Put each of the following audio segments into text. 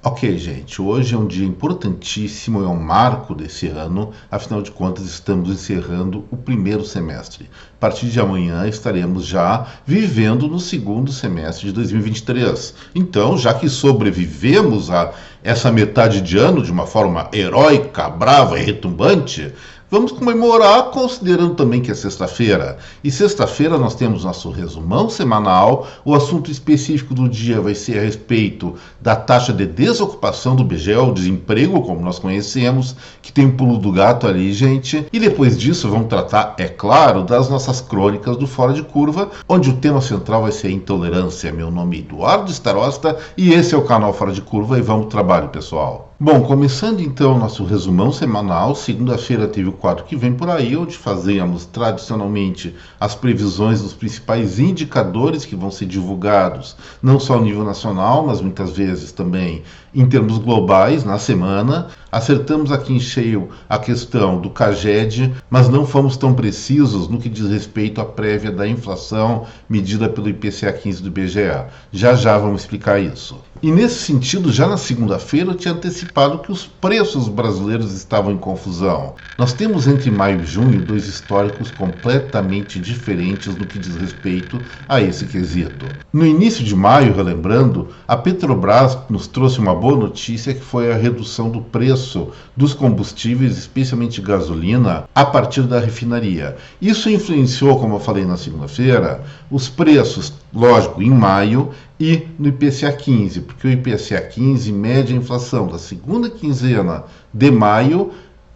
Ok, gente, hoje é um dia importantíssimo, é um marco desse ano, afinal de contas estamos encerrando o primeiro semestre. A partir de amanhã estaremos já vivendo no segundo semestre de 2023. Então, já que sobrevivemos a essa metade de ano de uma forma heróica, brava e retumbante, vamos comemorar considerando também que é sexta-feira. E sexta-feira nós temos nosso resumão semanal. O assunto específico do dia vai ser a respeito da taxa de desocupação do IBGE, o desemprego, como nós conhecemos, que tem um pulo do gato ali, gente. E depois disso vamos tratar, é claro, das nossas crônicas do Fora de Curva, onde o tema central vai ser a intolerância. Meu nome é Eduardo Starosta e esse é o canal Fora de Curva e vamos pro trabalho, pessoal. Bom, começando então nosso resumão semanal, segunda-feira teve o quadro que vem por aí, onde fazemos tradicionalmente as previsões dos principais indicadores que vão ser divulgados, não só ao nível nacional, mas muitas vezes também em termos globais na semana. Acertamos aqui em cheio a questão do CAGED, mas não fomos tão precisos no que diz respeito à prévia da inflação medida pelo IPCA 15 do IBGE. Já já vamos explicar isso. E nesse sentido, já na segunda-feira eu tinha antecipado que os preços brasileiros estavam em confusão. Nós temos entre maio e junho dois históricos completamente diferentes no que diz respeito a esse quesito. No início de maio, relembrando, a Petrobras nos trouxe uma boa notícia, que foi a redução do preço dos combustíveis, especialmente gasolina, a partir da refinaria. Isso influenciou, como eu falei na segunda-feira, os preços, lógico, em maio e no IPCA 15, porque o IPCA 15 mede a inflação da segunda quinzena de maio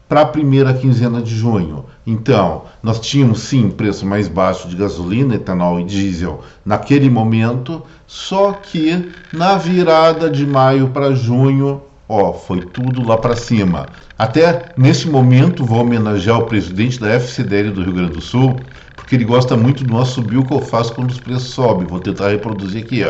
para a primeira quinzena de junho. Então, nós tínhamos sim preço mais baixo de gasolina, etanol e diesel naquele momento, só que na virada de maio para junho, foi tudo lá para cima. Até nesse momento vou homenagear o presidente da FCDL do Rio Grande do Sul, porque ele gosta muito do nosso subir que eu faço quando os preços sobem. Vou tentar reproduzir aqui,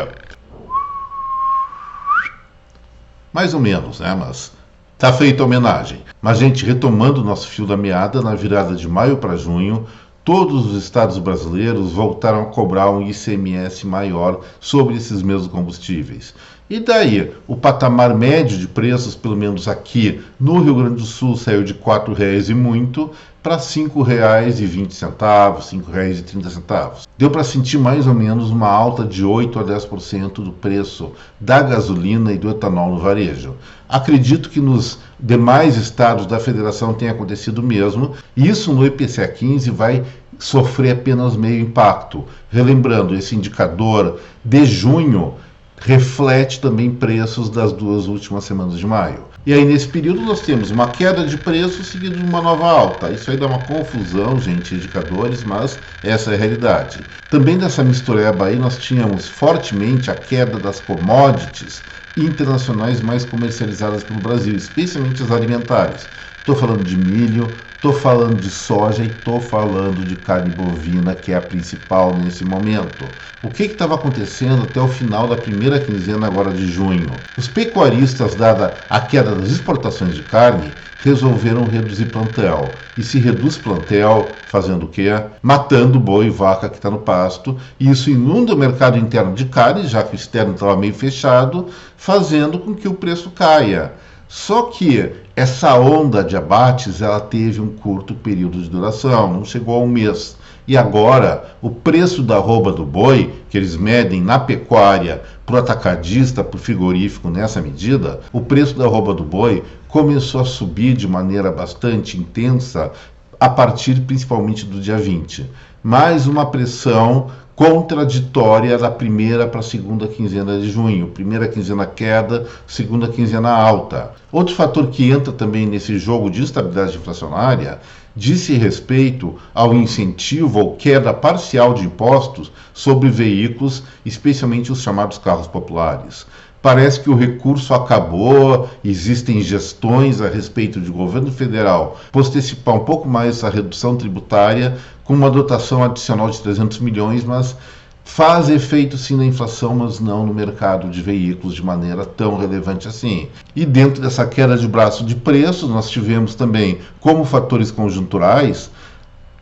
mais ou menos, né? Mas tá feita a homenagem. Mas, gente, retomando o nosso fio da meada, na virada de maio para junho, todos os estados brasileiros voltaram a cobrar um ICMS maior sobre esses mesmos combustíveis. E daí, o patamar médio de preços, pelo menos aqui no Rio Grande do Sul, saiu de R$ 4,00 e muito para R$ 5,20, R$ 5,30. Deu para sentir mais ou menos uma alta de 8 a 10% do preço da gasolina e do etanol no varejo. Acredito que nos demais estados da federação tenha acontecido o mesmo. Isso no IPCA 15 vai sofrer apenas meio impacto. Relembrando, esse indicador de junho reflete também preços das duas últimas semanas de maio. E aí, nesse período, nós temos uma queda de preço seguida de uma nova alta. Isso aí dá uma confusão, gente, indicadores, mas essa é a realidade. Também nessa mistureba aí, nós tínhamos fortemente a queda das commodities internacionais mais comercializadas pelo Brasil, especialmente as alimentares. Estou falando de milho, estou falando de soja e estou falando de carne bovina, que é a principal nesse momento. O que estava acontecendo até o final da primeira quinzena agora de junho? Os pecuaristas, dada a queda das exportações de carne, resolveram reduzir plantel. E se reduz plantel, fazendo o quê? Matando boi e vaca que está no pasto. E isso inunda o mercado interno de carne, já que o externo estava meio fechado, fazendo com que o preço caia. Só que essa onda de abates ela teve um curto período de duração, não chegou a um mês. E agora, o preço da arroba do boi, que eles medem na pecuária, para o atacadista, para o frigorífico nessa medida, o preço da arroba do boi começou a subir de maneira bastante intensa a partir principalmente do dia 20. Mais uma pressão contraditória da primeira para a segunda quinzena de junho. Primeira quinzena queda, segunda quinzena alta. Outro fator que entra também nesse jogo de estabilidade inflacionária diz-se respeito ao incentivo ou queda parcial de impostos sobre veículos, especialmente os chamados carros populares. Parece que o recurso acabou, existem gestões a respeito do governo federal postecipar um pouco mais essa redução tributária com uma dotação adicional de 300 milhões, mas faz efeito sim na inflação, mas não no mercado de veículos de maneira tão relevante assim. E dentro dessa queda de braço de preços, nós tivemos também, como fatores conjunturais,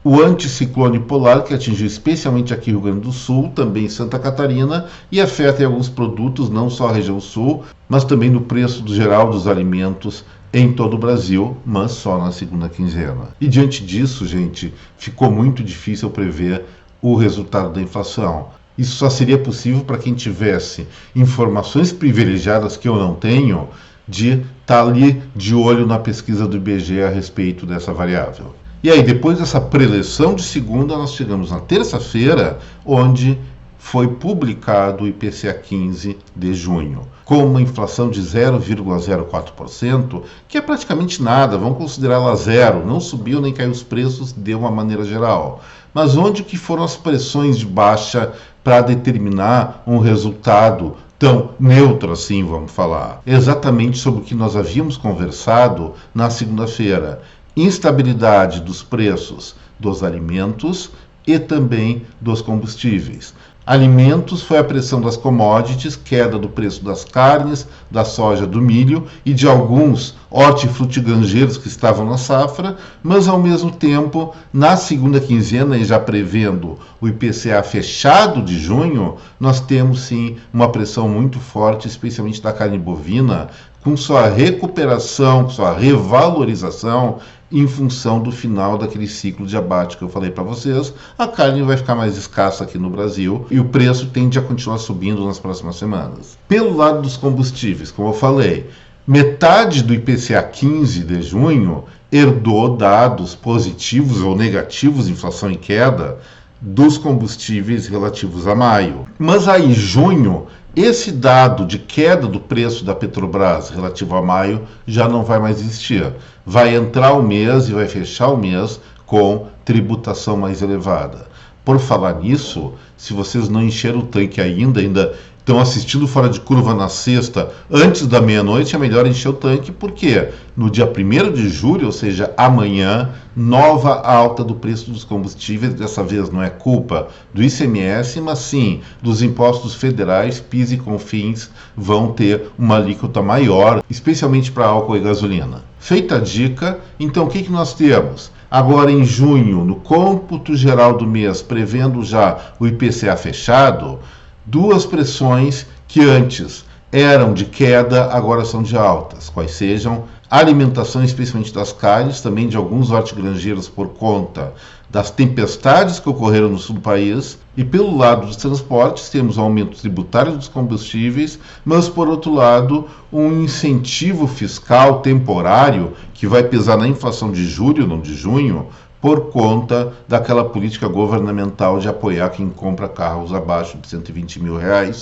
o anticiclone polar, que atingiu especialmente aqui no Rio Grande do Sul, também em Santa Catarina, e afeta em alguns produtos, não só a região sul, mas também no preço geral dos alimentos em todo o Brasil, mas só na segunda quinzena. E diante disso, gente, ficou muito difícil prever o resultado da inflação. Isso só seria possível para quem tivesse informações privilegiadas que eu não tenho, de estar ali de olho na pesquisa do IBGE a respeito dessa variável. E aí, depois dessa preleção de segunda, nós chegamos na terça-feira, onde foi publicado o IPCA 15 de junho, com uma inflação de 0,04%, que é praticamente nada, vamos considerá-la zero, não subiu nem caiu os preços de uma maneira geral. Mas onde que foram as pressões de baixa para determinar um resultado tão neutro assim, vamos falar? Exatamente sobre o que nós havíamos conversado na segunda-feira. Instabilidade dos preços dos alimentos e também dos combustíveis. Alimentos foi a pressão das commodities, queda do preço das carnes, da soja, do milho e de alguns hortifrutigranjeiros que estavam na safra, mas ao mesmo tempo, na segunda quinzena e já prevendo o IPCA fechado de junho, nós temos sim uma pressão muito forte, especialmente da carne bovina, com sua recuperação, sua revalorização em função do final daquele ciclo de abate que eu falei para vocês. A carne vai ficar mais escassa aqui no Brasil e o preço tende a continuar subindo nas próximas semanas. Pelo lado dos combustíveis, como eu falei, metade do IPCA 15 de junho herdou dados positivos ou negativos, inflação em queda, dos combustíveis relativos a maio. Mas aí, junho, esse dado de queda do preço da Petrobras relativo a maio já não vai mais existir. Vai entrar o mês e vai fechar o mês com tributação mais elevada. Por falar nisso, se vocês não encheram o tanque ainda estão assistindo Fora de Curva na sexta, antes da meia-noite, é melhor encher o tanque, porque no dia 1º de julho, ou seja, amanhã, nova alta do preço dos combustíveis. Dessa vez não é culpa do ICMS, mas sim dos impostos federais. PIS e COFINS vão ter uma alíquota maior, especialmente para álcool e gasolina. Feita a dica, então o que nós temos? Agora em junho, no cômputo geral do mês, prevendo já o IPCA fechado, duas pressões que antes eram de queda, agora são de altas, quais sejam a alimentação, especialmente das carnes, também de alguns hortigranjeiros por conta das tempestades que ocorreram no sul do país, e pelo lado dos transportes temos o aumento tributário dos combustíveis, mas por outro lado um incentivo fiscal temporário que vai pesar na inflação de julho, não de junho, por conta daquela política governamental de apoiar quem compra carros abaixo de R$120 mil.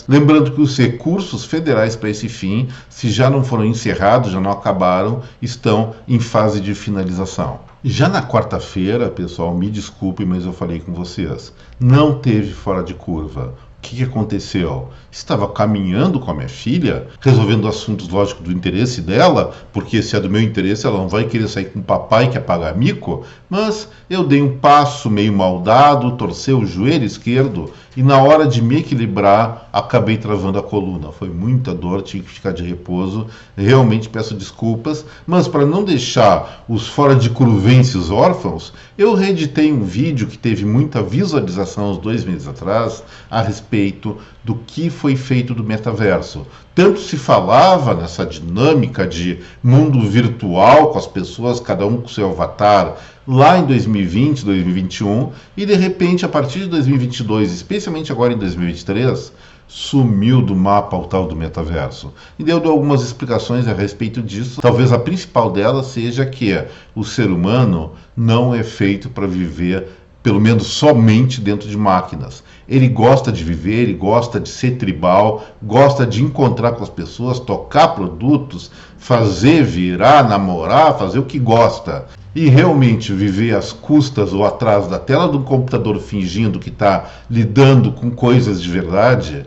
Lembrando que os recursos federais para esse fim, se já não foram encerrados, já não acabaram, estão em fase de finalização. Já na quarta-feira, pessoal, me desculpe, mas eu falei com vocês, não teve Fora de Curva. O que aconteceu? Estava caminhando com a minha filha, resolvendo assuntos, lógico, do interesse dela, porque se é do meu interesse, ela não vai querer sair com o papai que é pagar mico, mas eu dei um passo meio mal dado, torci o joelho esquerdo e na hora de me equilibrar, acabei travando a coluna. Foi muita dor, tive que ficar de repouso, realmente peço desculpas, mas para não deixar os fora de curvenses órfãos, eu reeditei um vídeo que teve muita visualização uns 2 meses atrás, a respeito do que foi feito do metaverso. Tanto se falava nessa dinâmica de mundo virtual com as pessoas, cada um com seu avatar, lá em 2020, 2021, e de repente, a partir de 2022, especialmente agora em 2023, sumiu do mapa o tal do metaverso. E eu dou algumas explicações a respeito disso. Talvez a principal delas seja que o ser humano não é feito para viver, pelo menos somente dentro de máquinas. Ele gosta de viver, ele gosta de ser tribal, gosta de encontrar com as pessoas, tocar produtos, fazer, virar, namorar, fazer o que gosta. E realmente viver às custas ou atrás da tela do computador fingindo que está lidando com coisas de verdade,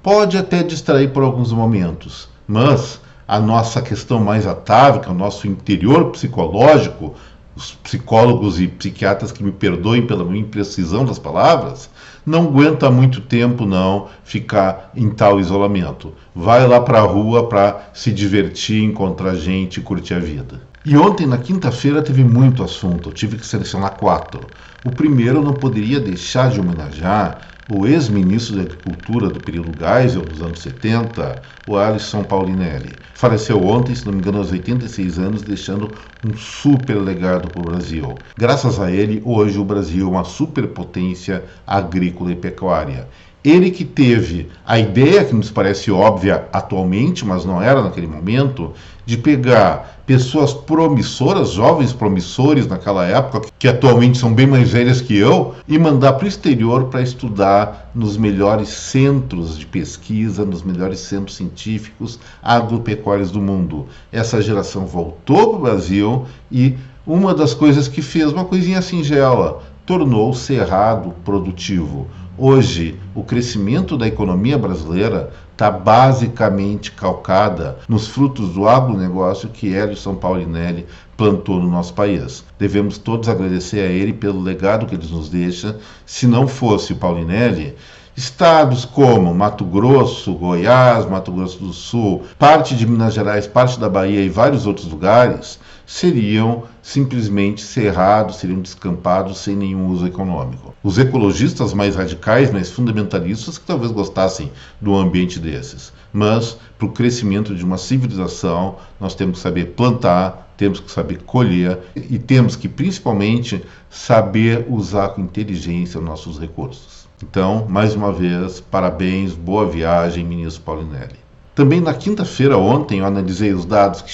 pode até distrair por alguns momentos, mas a nossa questão mais atávica, o nosso interior psicológico, os psicólogos e psiquiatras que me perdoem pela minha imprecisão das palavras, não aguenta muito tempo não ficar em tal isolamento. Vai lá para a rua para se divertir, encontrar gente e curtir a vida. E ontem, na quinta-feira, teve muito assunto. Eu tive que selecionar 4. O primeiro, eu não poderia deixar de homenagear o ex-ministro da Agricultura do período Geisel, dos anos 70, o Alisson Paulinelli. Faleceu ontem, se não me engano, aos 86 anos, deixando um super legado para o Brasil. Graças a ele, hoje o Brasil é uma superpotência agrícola e pecuária. Ele que teve a ideia, que nos parece óbvia atualmente, mas não era naquele momento, de pegar pessoas promissoras, jovens promissores naquela época, que atualmente são bem mais velhas que eu, e mandar para o exterior para estudar nos melhores centros de pesquisa, nos melhores centros científicos agropecuários do mundo. Essa geração voltou para o Brasil e uma das coisas que fez, uma coisinha singela, tornou o cerrado produtivo. Hoje, o crescimento da economia brasileira está basicamente calcada nos frutos do agronegócio que Alisson Paulinelli plantou no nosso país. Devemos todos agradecer a ele pelo legado que ele nos deixa. Se não fosse o Paulinelli, estados como Mato Grosso, Goiás, Mato Grosso do Sul, parte de Minas Gerais, parte da Bahia e vários outros lugares seriam simplesmente cerrados, seriam descampados sem nenhum uso econômico. Os ecologistas mais radicais, mais fundamentalistas, que talvez gostassem do ambiente desses. Mas, para o crescimento de uma civilização, nós temos que saber plantar, temos que saber colher e temos que, principalmente, saber usar com inteligência os nossos recursos. Então, mais uma vez, parabéns, boa viagem, ministro Paulinelli. Também na quinta-feira ontem eu analisei os dados que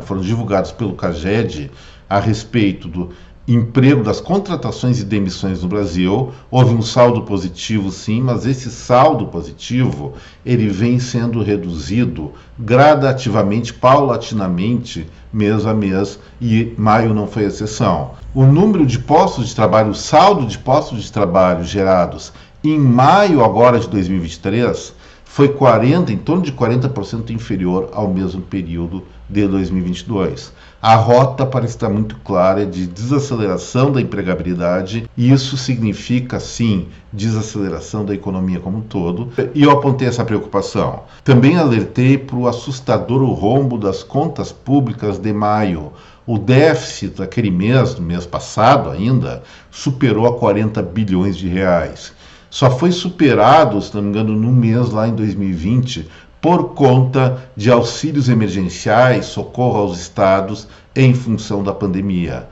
foram divulgados pelo CAGED a respeito do emprego, das contratações e demissões no Brasil. Houve um saldo positivo sim, mas esse saldo positivo ele vem sendo reduzido gradativamente, paulatinamente, mês a mês, e maio não foi exceção. O número de postos de trabalho, o saldo de postos de trabalho gerados em maio agora de 2023 foi em torno de 40% inferior ao mesmo período de 2022. A rota parece estar muito clara de desaceleração da empregabilidade, e isso significa, sim, desaceleração da economia como um todo, e eu apontei essa preocupação. Também alertei para o assustador rombo das contas públicas de maio. O déficit daquele mês, do mês passado ainda, superou a 40 bilhões de reais. Só foi superado, se não me engano, num mês lá em 2020, por conta de auxílios emergenciais, socorro aos estados em função da pandemia.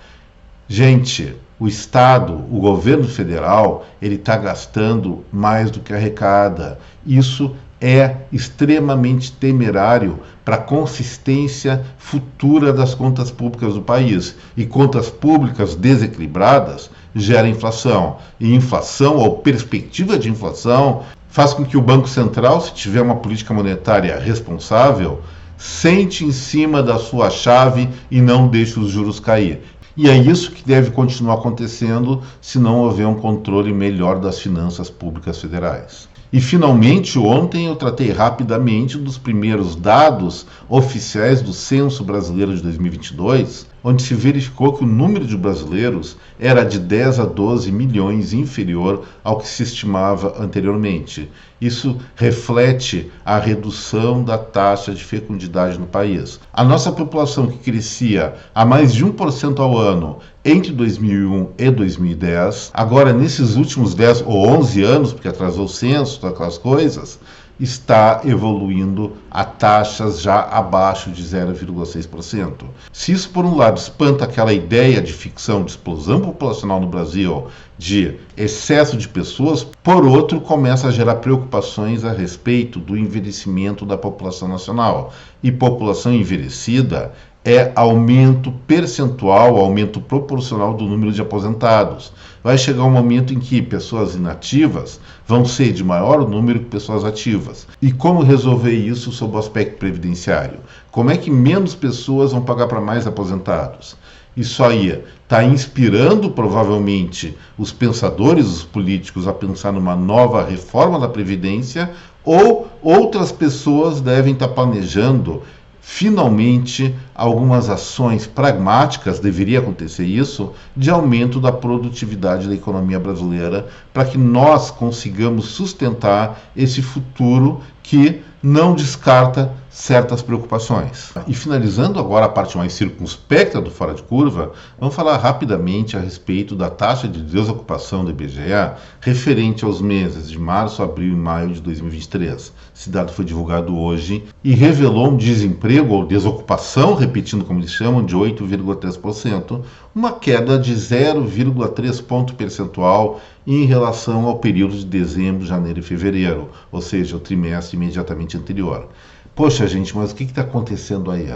Gente, o Estado, o governo federal, ele está gastando mais do que arrecada. Isso é extremamente temerário para a consistência futura das contas públicas do país. E contas públicas desequilibradas geram inflação. E inflação, ou perspectiva de inflação, faz com que o Banco Central, se tiver uma política monetária responsável, sente em cima da sua chave e não deixe os juros cair. E é isso que deve continuar acontecendo se não houver um controle melhor das finanças públicas federais. E, finalmente, ontem eu tratei rapidamente dos primeiros dados oficiais do Censo Brasileiro de 2022, onde se verificou que o número de brasileiros era de 10 a 12 milhões inferior ao que se estimava anteriormente. Isso reflete a redução da taxa de fecundidade no país. A nossa população, que crescia a mais de 1% ao ano entre 2001 e 2010, agora nesses últimos 10 ou 11 anos, porque atrasou o censo, aquelas coisas, está evoluindo a taxas já abaixo de 0,6%. Se isso, por um lado, espanta aquela ideia de ficção de explosão populacional no Brasil, de excesso de pessoas, por outro, começa a gerar preocupações a respeito do envelhecimento da população nacional. E população envelhecida é aumento percentual, aumento proporcional do número de aposentados. Vai chegar um momento em que pessoas inativas vão ser de maior número que pessoas ativas. E como resolver isso sob o aspecto previdenciário? Como é que menos pessoas vão pagar para mais aposentados? Isso aí está inspirando provavelmente os pensadores, os políticos, a pensar numa nova reforma da Previdência, ou outras pessoas devem estar planejando finalmente algumas ações pragmáticas, deveria acontecer isso, de aumento da produtividade da economia brasileira, para que nós consigamos sustentar esse futuro que não descarta certas preocupações. E finalizando agora a parte mais circunspecta do Fora de Curva, vamos falar rapidamente a respeito da taxa de desocupação do IBGE referente aos meses de março, abril e maio de 2023. Esse dado foi divulgado hoje e revelou um desemprego ou desocupação, repetindo como eles chamam, de 8,3%, uma queda de 0,3 ponto percentual em relação ao período de dezembro, janeiro e fevereiro, ou seja, o trimestre imediatamente anterior. Poxa, gente, mas o que está acontecendo aí?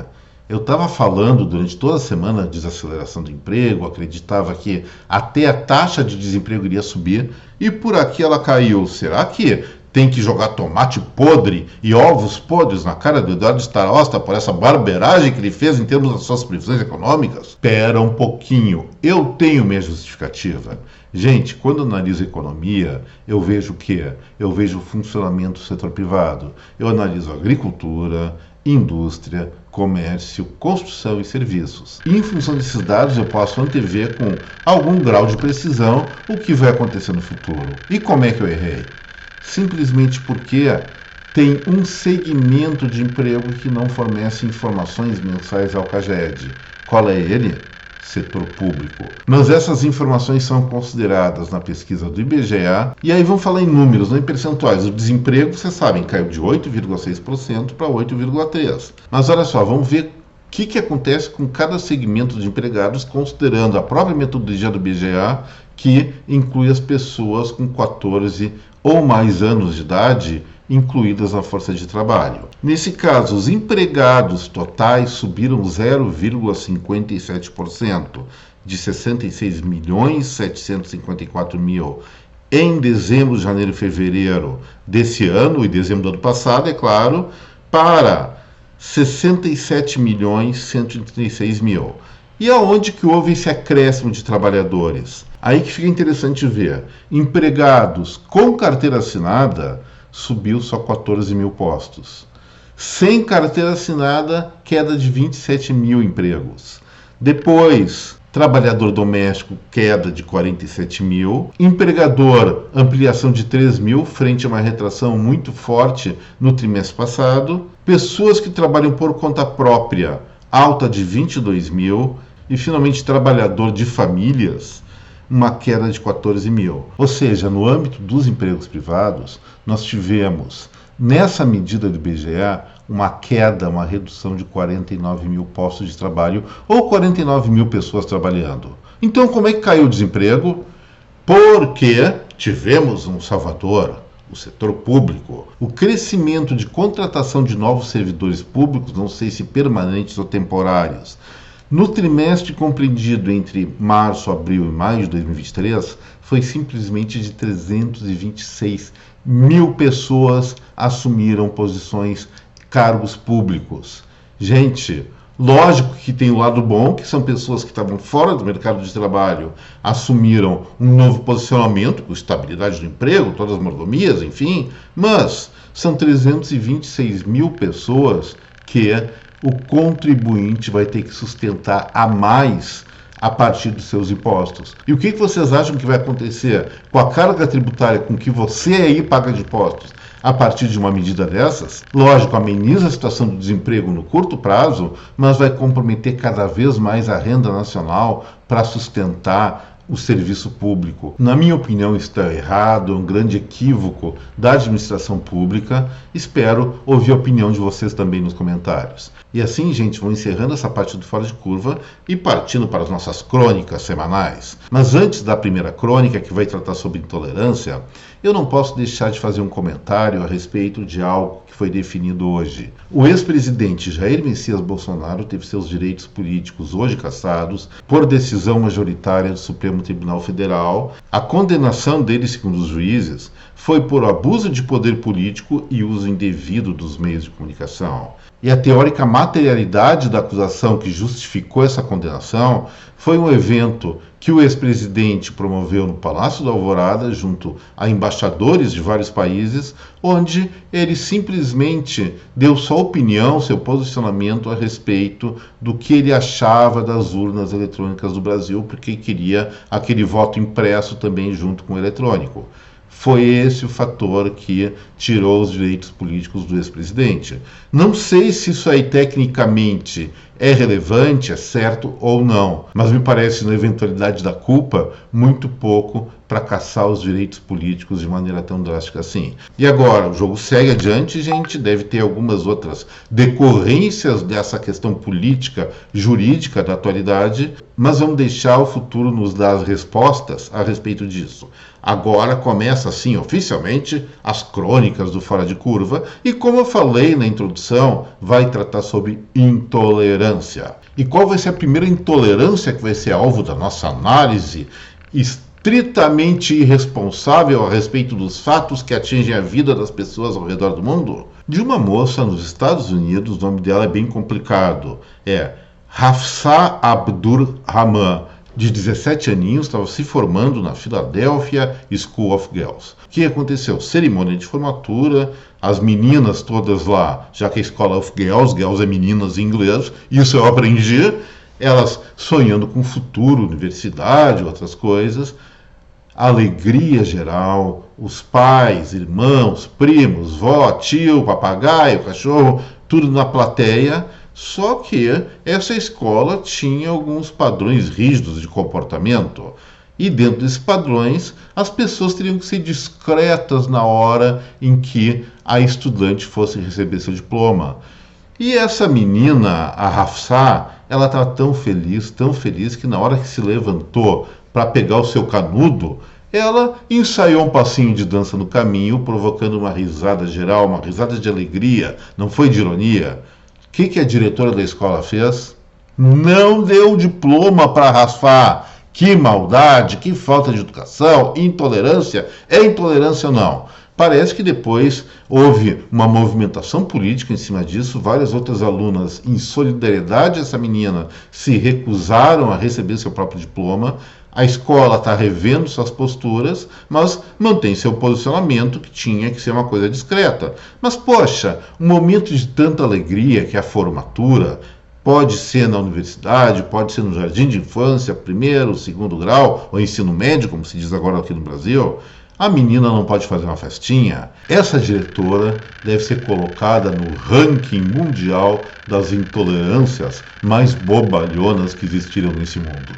Eu estava falando durante toda a semana de desaceleração do emprego, acreditava que até a taxa de desemprego iria subir e por aqui ela caiu. Será que tem que jogar tomate podre e ovos podres na cara do Eduardo Starosta por essa barbeiragem que ele fez em termos das suas previsões econômicas? Espera um pouquinho, eu tenho minha justificativa. Gente, quando eu analiso economia, eu vejo o quê? Eu vejo o funcionamento do setor privado. Eu analiso agricultura, indústria, comércio, construção e serviços. E em função desses dados, eu posso antever com algum grau de precisão o que vai acontecer no futuro. E como é que eu errei? Simplesmente porque tem um segmento de emprego que não fornece informações mensais ao CAGED. Qual é ele? Setor público. Mas essas informações são consideradas na pesquisa do IBGE, e aí vamos falar em números, não em percentuais. O desemprego, vocês sabem, caiu de 8,6% para 8,3%. Mas olha só, vamos ver o que acontece com cada segmento de empregados, considerando a própria metodologia do IBGE, que inclui as pessoas com 14 ou mais anos de idade incluídas na força de trabalho. Nesse caso, os empregados totais subiram 0,57%, de 66.754.000 em dezembro, janeiro e fevereiro desse ano, e dezembro do ano passado, é claro, para 67.136.000. E aonde que houve esse acréscimo de trabalhadores? Aí que fica interessante ver. Empregados com carteira assinada subiu só 14 mil postos. Sem carteira assinada, queda de 27 mil empregos. Depois, trabalhador doméstico, queda de 47 mil. Empregador, ampliação de 3 mil, frente a uma retração muito forte no trimestre passado. Pessoas que trabalham por conta própria, alta de 22 mil. E, finalmente, trabalhador de famílias, uma queda de 14 mil. Ou seja, no âmbito dos empregos privados, nós tivemos, nessa medida do IBGE, uma queda, uma redução de 49 mil postos de trabalho, ou 49 mil pessoas trabalhando. Então, como é que caiu o desemprego? Porque tivemos um salvador, o setor público. O crescimento de contratação de novos servidores públicos, não sei se permanentes ou temporários, no trimestre compreendido entre março, abril e maio de 2023, foi simplesmente de 326 mil pessoas assumiram posições, cargos públicos. Gente, lógico que tem o lado bom, que são pessoas que estavam fora do mercado de trabalho, assumiram um novo posicionamento, com estabilidade do emprego, todas as mordomias, enfim, mas são 326 mil pessoas que o contribuinte vai ter que sustentar a mais a partir dos seus impostos. E o que vocês acham que vai acontecer com a carga tributária com que você aí paga de impostos a partir de uma medida dessas? Lógico, ameniza a situação do desemprego no curto prazo, mas vai comprometer cada vez mais a renda nacional para sustentar o serviço público. Na minha opinião, está errado, é um grande equívoco da administração pública. Espero ouvir a opinião de vocês também nos comentários. E assim, gente, vou encerrando essa parte do Fora de Curva e partindo para as nossas crônicas semanais. Mas antes da primeira crônica, que vai tratar sobre intolerância, eu não posso deixar de fazer um comentário a respeito de algo que foi definido hoje. O ex-presidente Jair Messias Bolsonaro teve seus direitos políticos hoje cassados por decisão majoritária do Supremo Tribunal Federal. A condenação dele, segundo os juízes, foi por abuso de poder político e uso indevido dos meios de comunicação. e a teórica materialidade da acusação que justificou essa condenação foi um evento que o ex-presidente promoveu no Palácio da Alvorada, junto a embaixadores de vários países, onde ele simplesmente deu sua opinião, seu posicionamento a respeito do que ele achava das urnas eletrônicas do Brasil, porque queria aquele voto impresso também junto com o eletrônico. Foi esse o fator que tirou os direitos políticos do ex-presidente. Não sei se isso aí tecnicamente é relevante, é certo ou não, mas me parece, na eventualidade da culpa, muito pouco para caçar os direitos políticos de maneira tão drástica assim. E agora, o jogo segue adiante, gente, deve ter algumas outras decorrências dessa questão política, jurídica da atualidade, mas vamos deixar o futuro nos dar as respostas a respeito disso. Agora começa, assim, oficialmente, as crônicas do Fora de Curva, e como eu falei na introdução, vai tratar sobre intolerância. E qual vai ser a primeira intolerância que vai ser alvo da nossa análise estritamente irresponsável a respeito dos fatos que atingem a vida das pessoas ao redor do mundo? De uma moça nos Estados Unidos, o nome dela é bem complicado, é Hafsa Abdur Rahman, de 17 aninhos, estava se formando na Philadelphia School of Girls. O que aconteceu? Cerimônia de formatura, as meninas todas lá, já que a escola of Girls, Girls é meninas em inglês, isso eu aprendi, elas sonhando com futuro, universidade, outras coisas, alegria geral, os pais, irmãos, primos, vó, tio, papagaio, cachorro, tudo na plateia. Só que essa escola tinha alguns padrões rígidos de comportamento. E dentro desses padrões, as pessoas teriam que ser discretas na hora em que a estudante fosse receber seu diploma. E essa menina, a Hafsa, ela estava tão feliz, que na hora que se levantou para pegar o seu canudo, ela ensaiou um passinho de dança no caminho, provocando uma risada geral, uma risada de alegria, não foi de ironia. O que a diretora da escola fez? Não deu diploma para Hafsa. Que maldade, que falta de educação, intolerância. É intolerância ou não? Parece que depois houve uma movimentação política em cima disso. Várias outras alunas, em solidariedade a essa menina, se recusaram a receber seu próprio diploma. A escola está revendo suas posturas, mas mantém seu posicionamento, que tinha que ser uma coisa discreta. Mas, poxa, um momento de tanta alegria que é a formatura, pode ser na universidade, pode ser no jardim de infância, primeiro, segundo grau, ou ensino médio, como se diz agora aqui no Brasil. A menina não pode fazer uma festinha? Essa diretora deve ser colocada no ranking mundial das intolerâncias mais bobalhonas que existiram nesse mundo.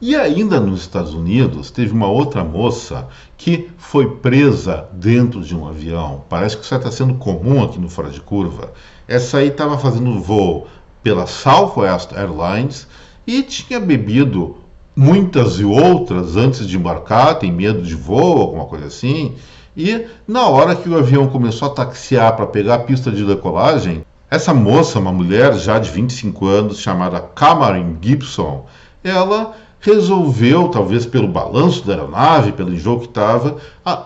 E ainda nos Estados Unidos, teve uma outra moça que foi presa dentro de um avião. Parece que isso está sendo comum aqui no Fora de Curva. Essa aí estava fazendo voo pela Southwest Airlines e tinha bebido muitas e outras antes de embarcar, tem medo de voo, alguma coisa assim. E na hora que o avião começou a taxiar para pegar a pista de decolagem, essa moça, uma mulher já de 25 anos, chamada Cameron Gibson, ela resolveu, talvez pelo balanço da aeronave, pelo enjoo que estava,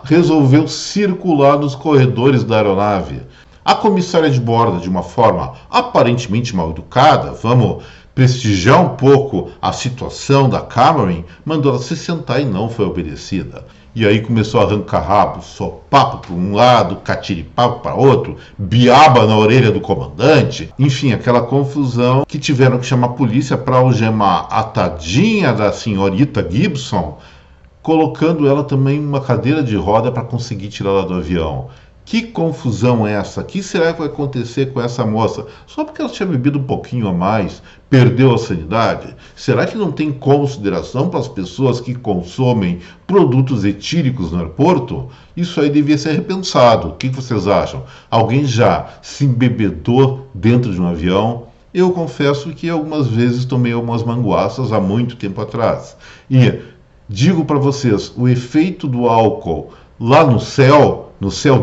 resolveu circular nos corredores da aeronave. A comissária de bordo, de uma forma aparentemente mal educada, vamos prestigiar um pouco a situação da Cameron, mandou ela se sentar e não foi obedecida. E aí começou a arrancar rabo, sopapo para um lado, catiripapo para outro, biaba na orelha do comandante. Enfim, aquela confusão que tiveram que chamar a polícia para algemar a tadinha da senhorita Gibson, colocando ela também em uma cadeira de roda para conseguir tirá-la do avião. Que confusão é essa? O que será que vai acontecer com essa moça? Só porque ela tinha bebido um pouquinho a mais, perdeu a sanidade? Será que não tem consideração para as pessoas que consomem produtos etíricos no aeroporto? Isso aí devia ser repensado. O que vocês acham? Alguém já se embebedou dentro de um avião? Eu confesso que algumas vezes tomei algumas manguaças há muito tempo atrás. E digo para vocês, o efeito do álcool lá no céu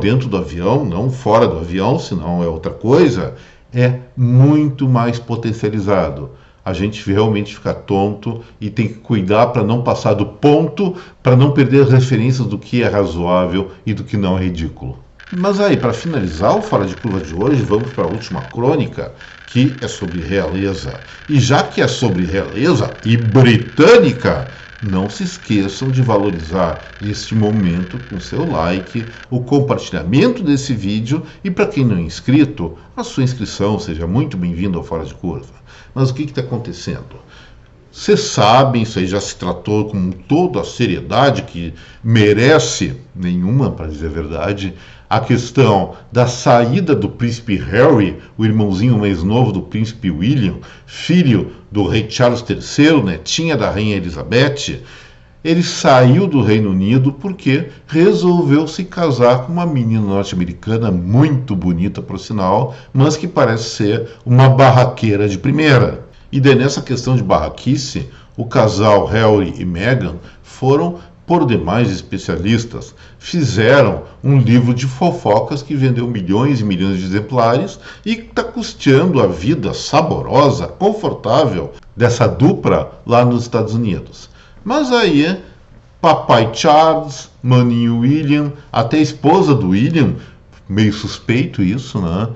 dentro do avião, não fora do avião, senão é outra coisa, é muito mais potencializado. A gente realmente fica tonto e tem que cuidar para não passar do ponto, para não perder as referências do que é razoável e do que não é ridículo. Mas aí, para finalizar o Fora de Curva de hoje, vamos para a última crônica, que é sobre realeza. E já que é sobre realeza e britânica, não se esqueçam de valorizar este momento com seu like, o compartilhamento desse vídeo e, para quem não é inscrito, a sua inscrição. Seja muito bem-vindo ao Fora de Curva. Mas o que está acontecendo? Vocês sabem, isso aí já se tratou com toda a seriedade que merece, nenhuma, para dizer a verdade, a questão da saída do príncipe Harry, o irmãozinho mais novo do príncipe William, filho do rei Charles III, netinha da rainha Elizabeth. Ele saiu do Reino Unido porque resolveu se casar com uma menina norte-americana muito bonita, por sinal, mas que parece ser uma barraqueira de primeira. E daí, nessa questão de barraquice, o casal Harry e Meghan foram, por demais especialistas, fizeram um livro de fofocas que vendeu milhões e milhões de exemplares e está custeando a vida saborosa, confortável dessa dupla lá nos Estados Unidos. Mas aí, papai Charles, maninho William, até a esposa do William, meio suspeito isso, né?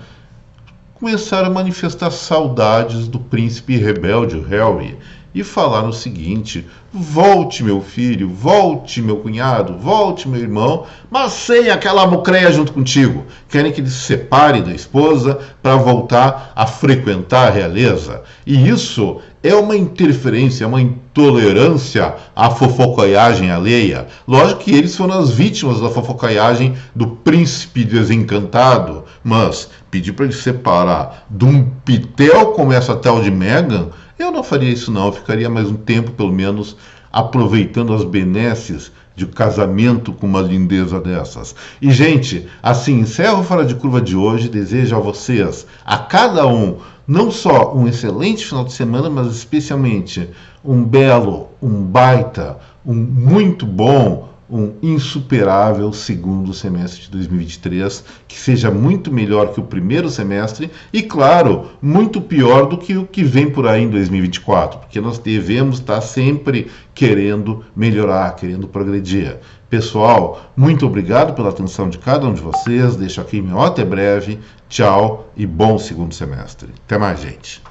Começaram a manifestar saudades do príncipe rebelde, Harry, e falaram o seguinte: volte meu filho, volte meu cunhado, volte meu irmão, mas sem aquela mucreia junto contigo. Querem que ele se separe da esposa para voltar a frequentar a realeza. E isso é uma interferência, é uma intolerância à fofocaiagem alheia. Lógico que eles foram as vítimas da fofocaiagem do príncipe desencantado, mas pedir para ele separar de um pitel como essa tal de Meghan, eu não faria isso não. Eu ficaria mais um tempo, pelo menos, aproveitando as benesses de casamento com uma lindeza dessas. E, gente, assim encerro o Fora de Curva de hoje. Desejo a vocês, a cada um, não só um excelente final de semana, mas especialmente um belo, um baita, um muito bom, um insuperável segundo semestre de 2023, que seja muito melhor que o primeiro semestre e, claro, muito pior do que o que vem por aí em 2024, porque nós devemos estar sempre querendo melhorar, querendo progredir. Pessoal, muito obrigado pela atenção de cada um de vocês. Deixo aqui meu até breve. Tchau e bom segundo semestre. Até mais, gente.